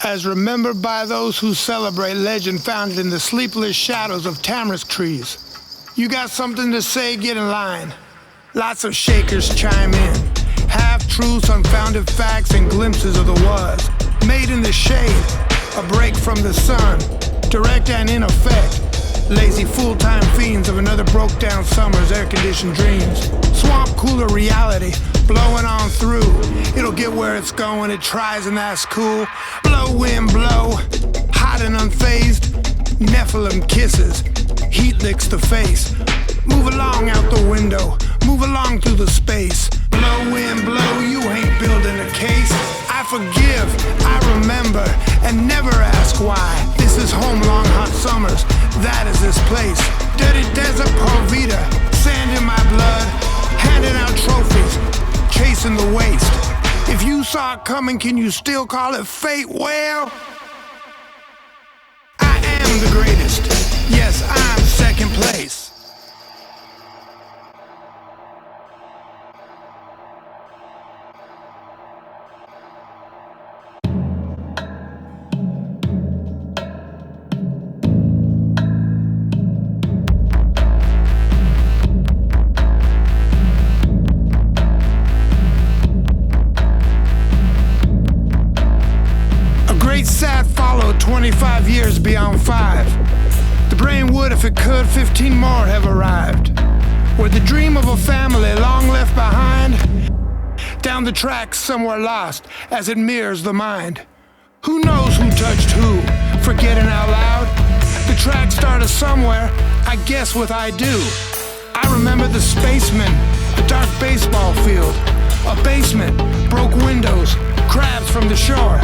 as remembered by those who celebrate legend founded in the sleepless shadows of tamarisk trees. You got something to say, get in line. Lots of shakers chime in. Half-truths, unfounded facts, and glimpses of the was. Made in the shade, a break from the sun. Direct and in effect. Lazy full-time fiends of another broke-down summer's air-conditioned dreams. Swamp cooler reality, blowing on through. It'll get where it's going, it tries and that's cool. Blow, wind, blow, hot and unfazed. Nephilim kisses, heat licks the face. Move along out the window, move along through the space. Blow, wind, blow, you ain't building a case. I forgive, I remember, and never ask why. This is home, long hot summers, that is this place. Dirty desert, Paul Vita, sand in my blood, handing out trophies, chasing the waste. If you saw it coming, can you still call it fate? Well, I am the greatest. Yes, I'm second place. Sad follow 25 years beyond 5. The brain would, if it could, 15 more have arrived. Where the dream of a family long left behind, down the track somewhere lost as it mirrors the mind. Who knows who touched who, forgetting out loud. The track started somewhere, I guess with I do. I remember the spaceman, a dark baseball field, a basement, broke windows, crabs from the shore.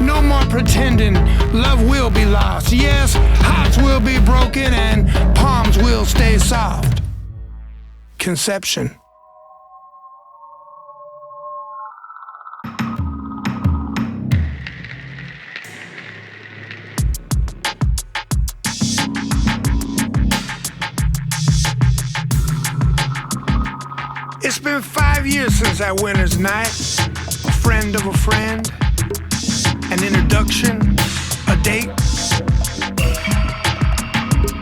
No more pretending, love will be lost. Yes, hearts will be broken and palms will stay soft. Conception. It's been 5 years since that winter's night. A friend of a friend. An introduction, a date.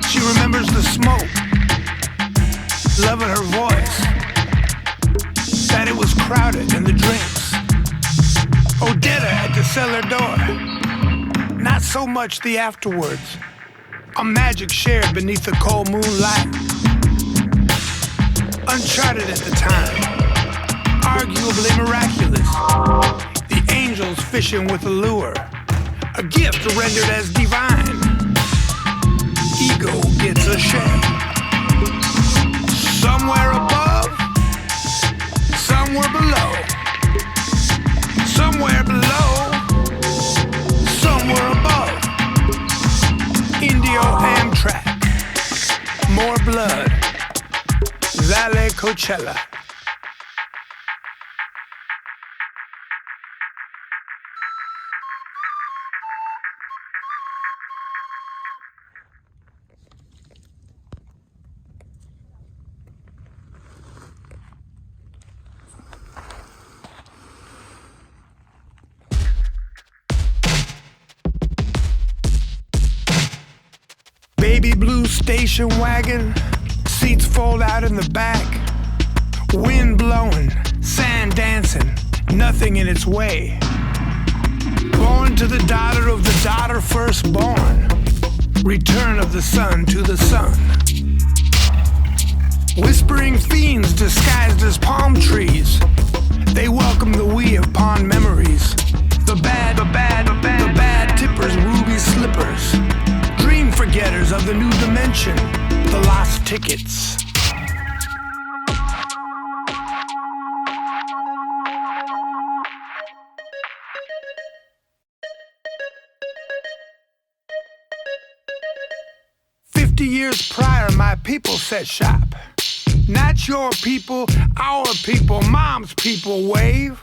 She remembers the smoke, loving her voice, that it was crowded and the drinks. Odetta at the cellar door, not so much the afterwards. A magic shared beneath the cold moonlight. Uncharted at the time, arguably miraculous. Angels fishing with a lure, a gift rendered as divine. Ego gets a share. Somewhere above, somewhere below. Somewhere below, somewhere above. Indio Amtrak, more blood. Valet Coachella. Baby blue station wagon, seats fold out in the back. Wind blowing, sand dancing, nothing in its way. Born to the daughter of the daughter firstborn. Return of the sun to the sun. Whispering fiends disguised as palm trees. They welcome the we of pond memories. The bad tippers, ruby slippers. Dream forgetters of the new dimension, the lost tickets. Years prior, my people set shop. Not your people, our people, mom's people wave.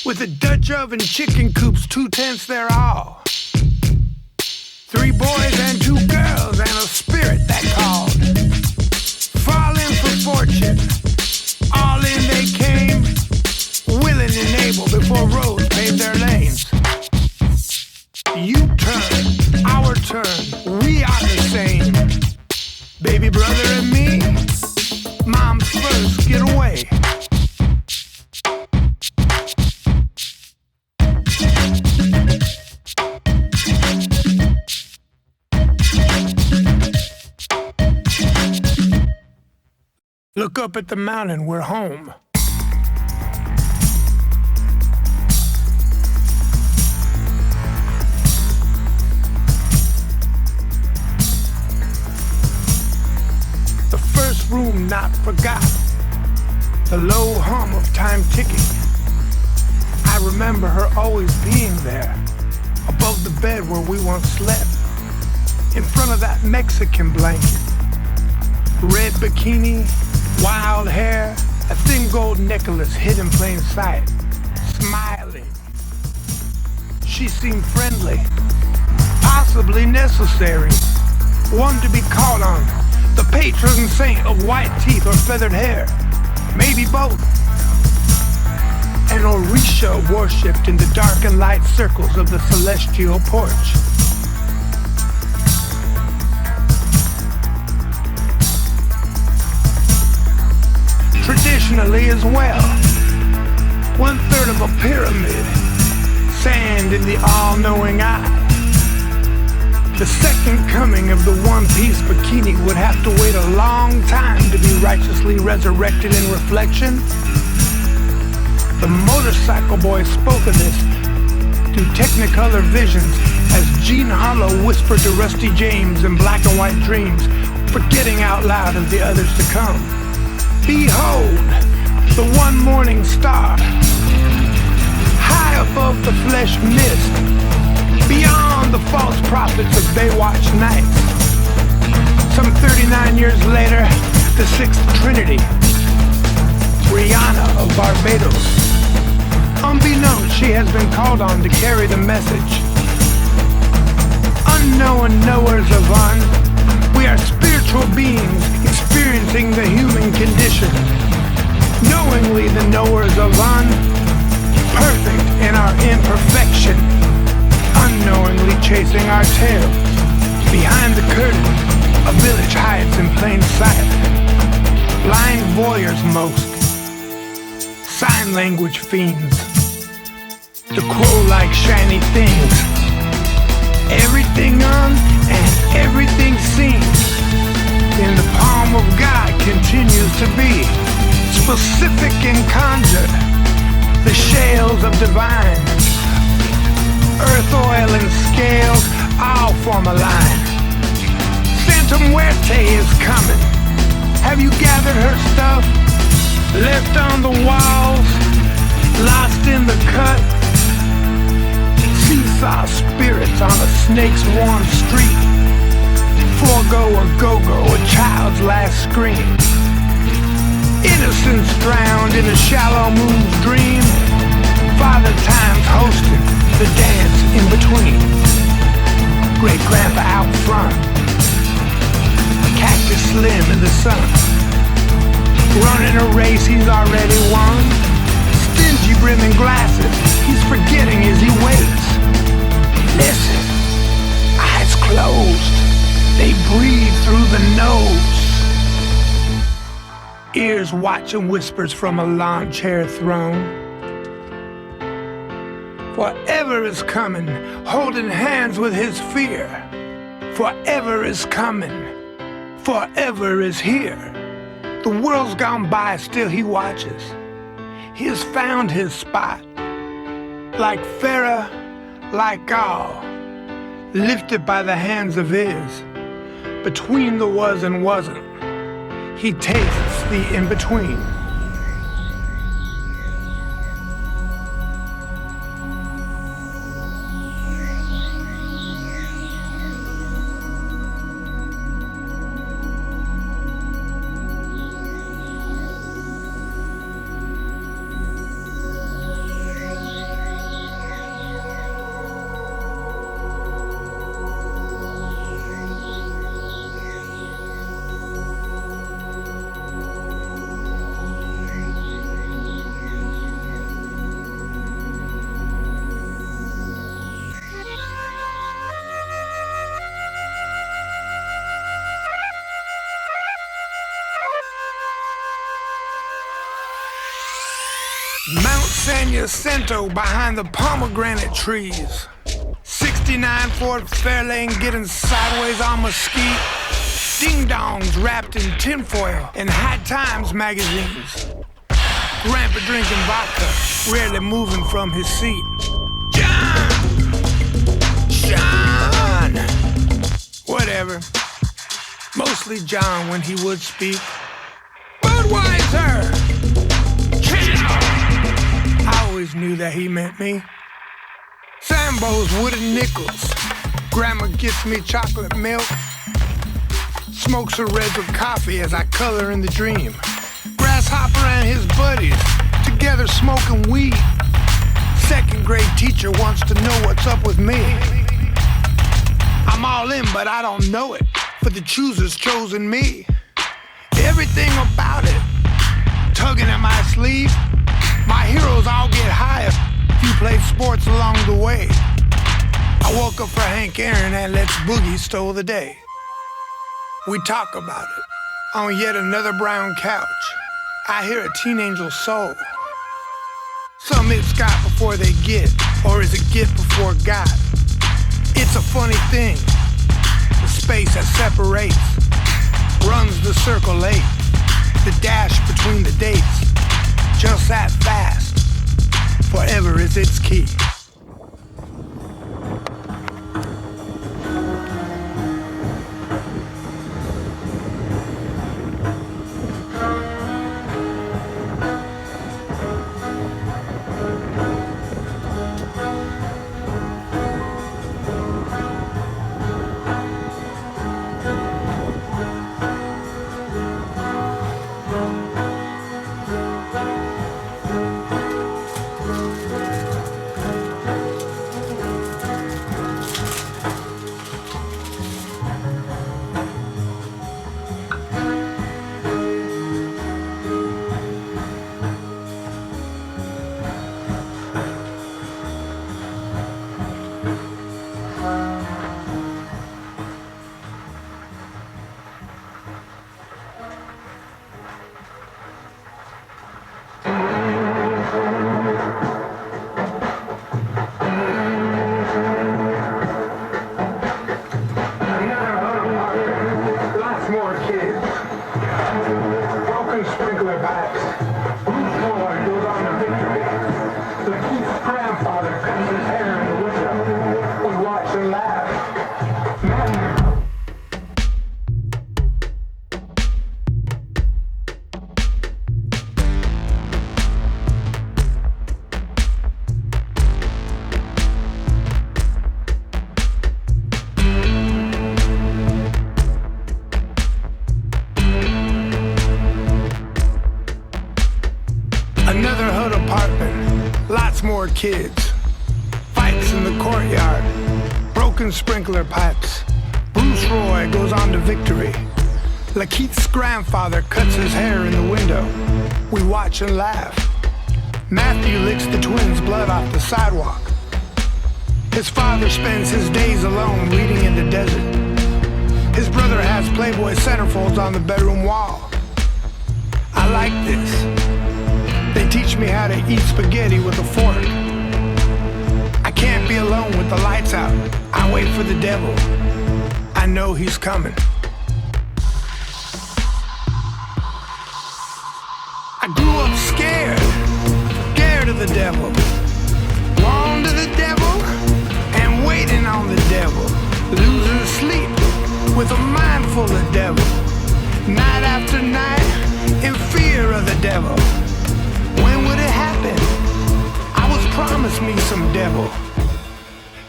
With a Dutch oven, chicken coops, 2 tents their all. 3 boys and 2 girls and a spirit that called. Falling for fortune, all in they came, willing and able before roads paved their lanes. You turn, our turn, we are the same. Baby brother and me, mom's first, get away. Look up at the mountain, we're home. The first room not forgot, the low hum of time ticking. I remember her always being there, above the bed where we once slept, in front of that Mexican blanket. Red bikini, wild hair, a thin gold necklace hid in plain sight, smiling. She seemed friendly, possibly necessary, one to be called on, the patron saint of white teeth or feathered hair, maybe both. An Orisha worshipped in the dark and light circles of the celestial porch. Traditionally as well, 1/3 of a pyramid, sand in the all-knowing eye. The second coming of the one-piece bikini would have to wait a long time to be righteously resurrected in reflection. The motorcycle boy spoke of this through technicolor visions as Gene Harlow whispered to Rusty James in black and white dreams, forgetting out loud of the others to come. Behold, the one morning star, high above the flesh mist, beyond the false prophets of Baywatch nights. Some 39 years later, the sixth Trinity, Rihanna of Barbados. Unbeknownst, she has been called on to carry the message. Unknown knowers of Un, we are spiritual beings experiencing the human condition. Knowingly the knowers of Un, perfect in our imperfection. Unknowingly chasing our tails. Behind the curtain, a village hides in plain sight. Blind voyeurs most. Sign language fiends. The crow-like shiny things. Everything on and everything seen in the palm of God continues to be specific and conjured. The shales of divine, earth oil and scales all form a line. Santa Muerte is coming. Have you gathered her stuff? Left on the walls, lost in the cut. Seesaw spirits on a snake's warm street. Forgo a go-go, a child's last scream. Innocence drowned in a shallow moon's dream. Father Time's hosting the dance in between. Great grandpa out front. Cactus slim in the sun. Running a race he's already won. Stingy brimming glasses, he's forgetting as he waits. Listen, eyes closed, they breathe through the nose. Ears watching whispers from a lawn chair throne. Forever is coming, holding hands with his fear. Forever is coming, forever is here. The world's gone by, still he watches. He has found his spot. Like Farah, like all, lifted by the hands of his. Between the was and wasn't, he tastes the in-between. San Jacinto behind the pomegranate trees. 69 Ford Fairlane getting sideways on mesquite. Ding-dongs wrapped in tinfoil in High Times magazines. Grandpa drinking vodka, rarely moving from his seat. John! John! Whatever. Mostly John when he would speak. Budweiser! I always knew that he meant me. Sambo's wooden nickels. Grandma gets me chocolate milk. Smokes her reds with coffee as I color in the dream. Grasshopper and his buddies together smoking weed. Second grade teacher wants to know what's up with me. I'm all in, but I don't know it, for the chooser's chosen me. Everything about it, tugging at my sleeve. My heroes all get higher. Few played sports along the way. I woke up for Hank Aaron and Let's Boogie stole the day. We talk about it on yet another brown couch. I hear a teen angel's soul. Some it's got before they get, or is it get before got? It's a funny thing, the space that separates runs the circle late, the dash between the dates, just that fast, forever is its key. More kids, fights in the courtyard, broken sprinkler pipes. Bruce Roy goes on to victory. Lakeith's grandfather cuts his hair in the window. We watch and laugh. Matthew licks the twins' blood off the sidewalk. His father spends his days alone reading in the desert. His brother has Playboy centerfolds on the bedroom wall. I like this. They teach me how to eat spaghetti with a fork. I can't be alone with the lights out. I wait for the devil. I know he's coming. I grew up scared of the devil. Drawn to the devil and waiting on the devil. Losing sleep with a mind full of devil. Night after night in fear of the devil. When would it happen? I was promised me some devil.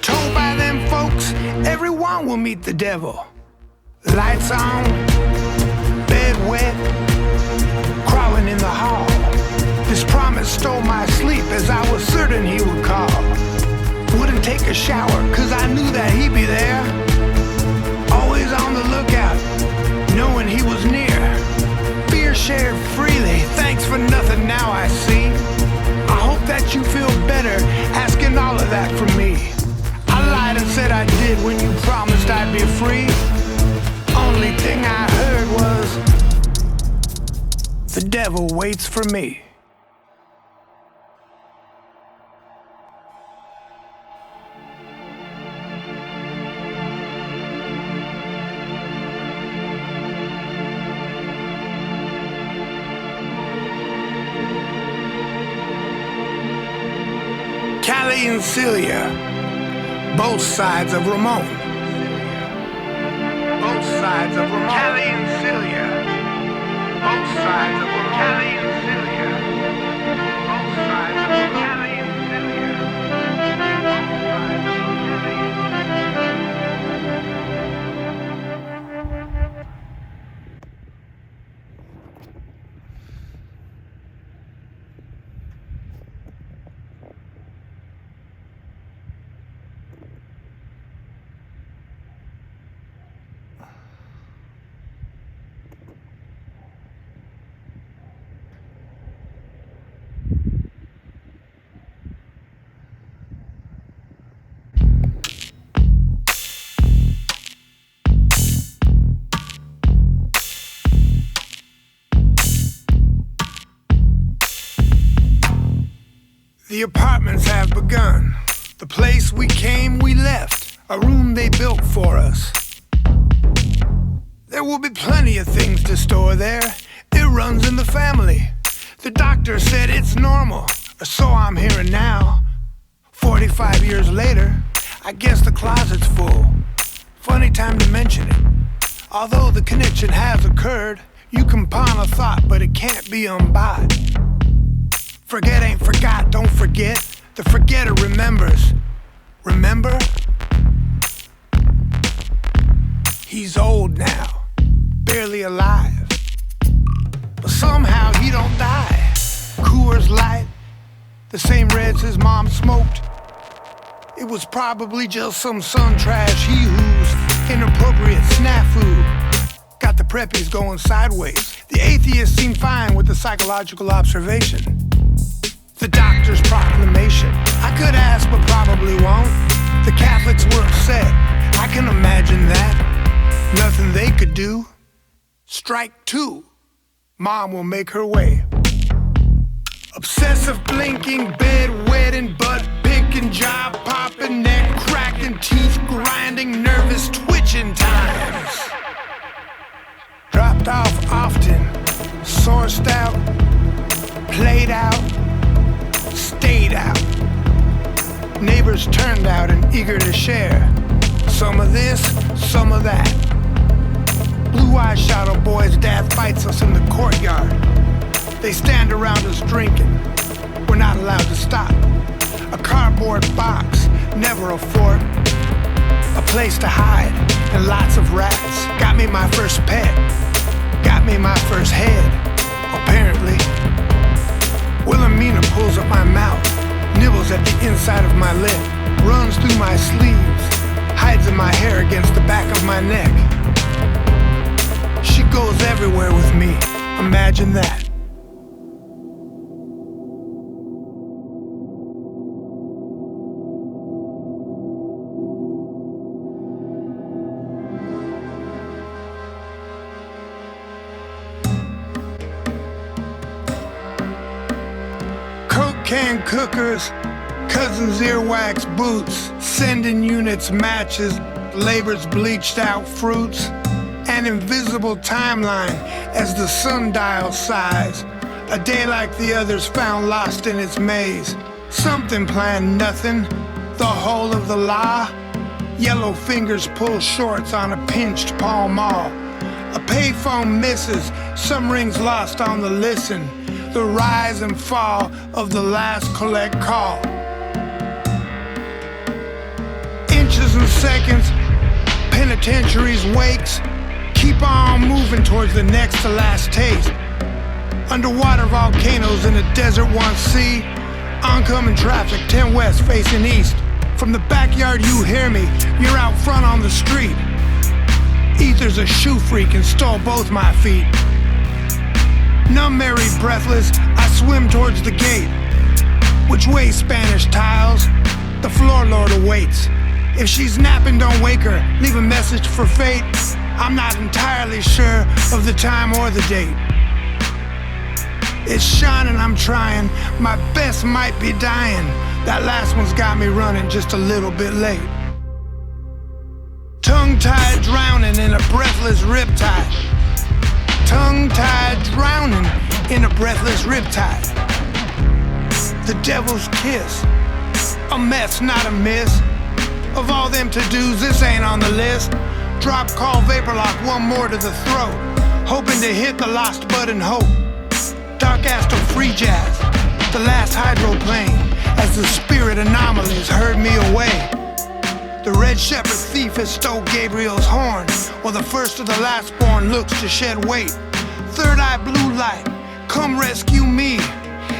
Told by them folks, everyone will meet the devil. Lights on, bed wet, crawling in the hall. This promise stole my sleep as I was certain he would call. Wouldn't take a shower, cause I knew that he'd be there. Always on the lookout, knowing he was near. Beer shared freely, thanks for nothing now I see. I hope that you feel better asking all of that from me. I lied and said I did when you promised I'd be free. Only thing I heard was the devil waits for me. Kelly and Celia, both sides of Ramon. Both sides of Ramon. Kelly and Celia, both sides of Ramon. Kelly and Celia, both sides of Ramon. Kelly and Celia, both sides of The apartments have begun. The place we came, we left. A room they built for us. There will be plenty of things to store there. It runs in the family. The doctor said it's normal, or so I'm hearing now. 45 years later, I guess the closet's full. Funny time to mention it. Although the connection has occurred, you can pawn a thought, but it can't be unbought. Forget ain't forgot, don't forget. The forgetter remembers. Remember? He's old now, barely alive. But somehow he don't die. Coors Light, the same reds his mom smoked. It was probably just some sun trash he who's inappropriate snafu. Got the preppies going sideways. The atheists seem fine with the psychological observation. The doctor's proclamation. I could ask, but probably won't. The Catholics were upset. I can imagine that. Nothing they could do. Strike two. Mom will make her way. Obsessive blinking, bed wetting, butt picking, jaw popping, neck cracking, teeth grinding, nervous twitching times. Dropped off often, sourced out, played out, stayed out. Neighbors turned out and eager to share. Some of this, some of that. Blue eyeshadow boy's dad fights us in the courtyard. They stand around us drinking. We're not allowed to stop. A cardboard box, never a fort. A place to hide, and lots of rats. Got me my first pet. Got me my first head, apparently. Wilhelmina pulls up my mouth, nibbles at the inside of my lip, runs through my sleeves, hides in my hair against the back of my neck. She goes everywhere with me, imagine that. Can cookers, cousins' earwax boots, sending units matches, labor's bleached out fruits, an invisible timeline as the sundial sighs, a day like the others found lost in its maze. Something planned nothing, the whole of the law. Yellow fingers pull shorts on a pinched Pall Mall. A payphone misses, some rings lost on the listen. The rise and fall of the last collect call. Inches and seconds, penitentiaries wakes, keep on moving towards the next to last taste. Underwater volcanoes in a desert once sea, oncoming traffic 10 west facing east. From the backyard you hear me, you're out front on the street. Ether's a shoe freak and stole both my feet. Numb, Mary, breathless, I swim towards the gate. Which way, Spanish tiles? The floor lord awaits. If she's napping, don't wake her. Leave a message for fate. I'm not entirely sure of the time or the date. It's shining, I'm trying. My best might be dying. That last one's got me running just a little bit late. Tongue-tied, drowning in a breathless riptide. Tongue-tied, drowning in a breathless riptide. The devil's kiss, A mess, not a miss. Of all them to-dos, this ain't on the list. Drop, call, vapor lock, one more to the throat. Hoping to hit the lost button, hope. Dark Astro free jazz, the last hydroplane. As the spirit anomalies heard me away. The red shepherd thief has stole Gabriel's horn, while the first of the last born looks to shed weight. Third eye blue light, come rescue me.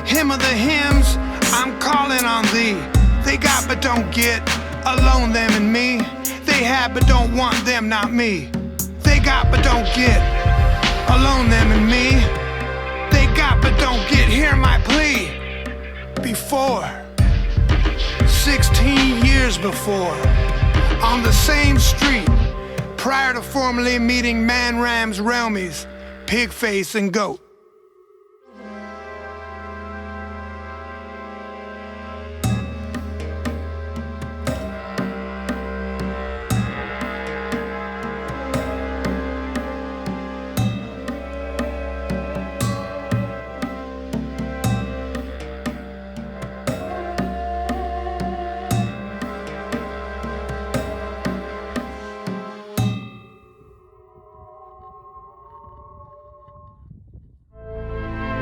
Hymn of the hymns, I'm calling on thee. They got but don't get, alone them and me. They have but don't want them, not me. They got but don't get, alone them and me. They got but don't get, hear my plea. Before, 16 years before, on the same street, prior to formally meeting Man Ram's Realmies, Pigface and Goat.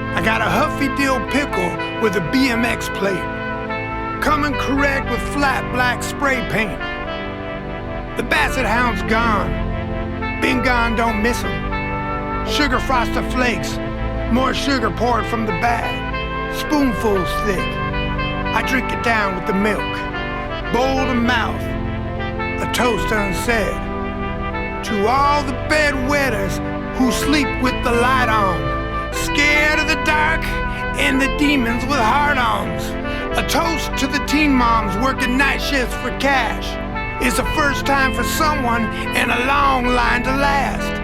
I got a Huffy Dill pickle with a BMX plate, coming correct with flat black spray paint. The Basset Hound's gone, been gone, don't miss him. Sugar frosted flakes, more sugar poured from the bag, spoonfuls thick. I drink it down with the milk, bowl to mouth, a toast unsaid. To all the bedwetters who sleep with the light on, scared of the dark and the demons with hard-ons. A toast to the teen moms working night shifts for cash. It's the first time for someone and a long line to last.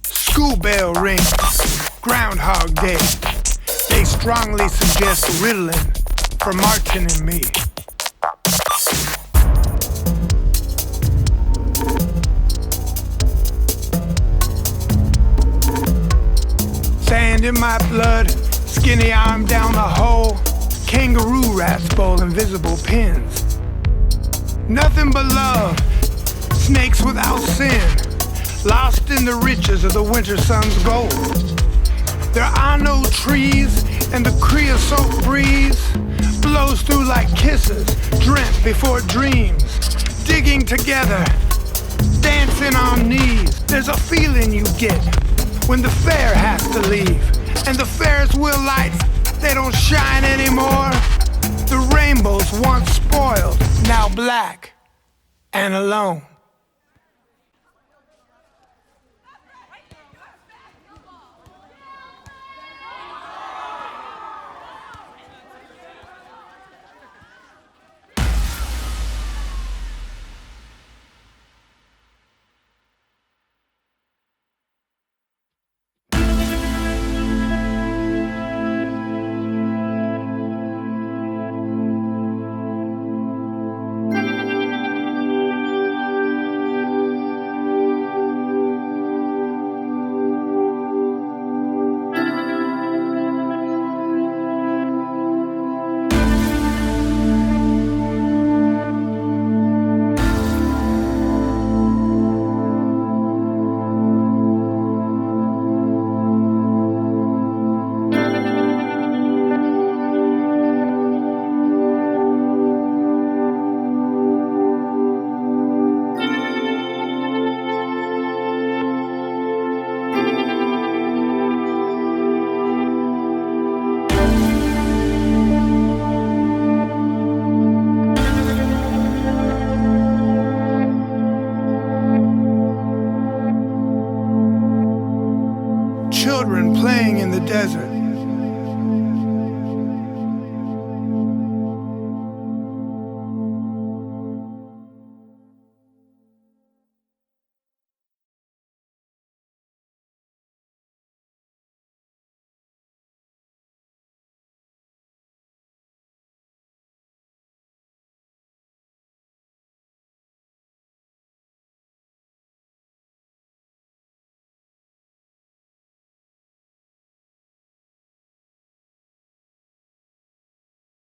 School bell rings, Groundhog Day. They strongly suggest Ritalin for Martin and me. Sand in my blood, skinny arm down the hole, kangaroo rats bowl invisible pins. Nothing but love, snakes without sin, lost in the riches of the winter sun's gold. There are no trees, and the creosote breeze blows through like kisses, dreamt before dreams. Digging together, dancing on knees. There's a feeling you get when the fair has to leave, and the Ferris wheel lights, they don't shine anymore. The rainbows once spoiled, now black and alone. Children playing in the desert,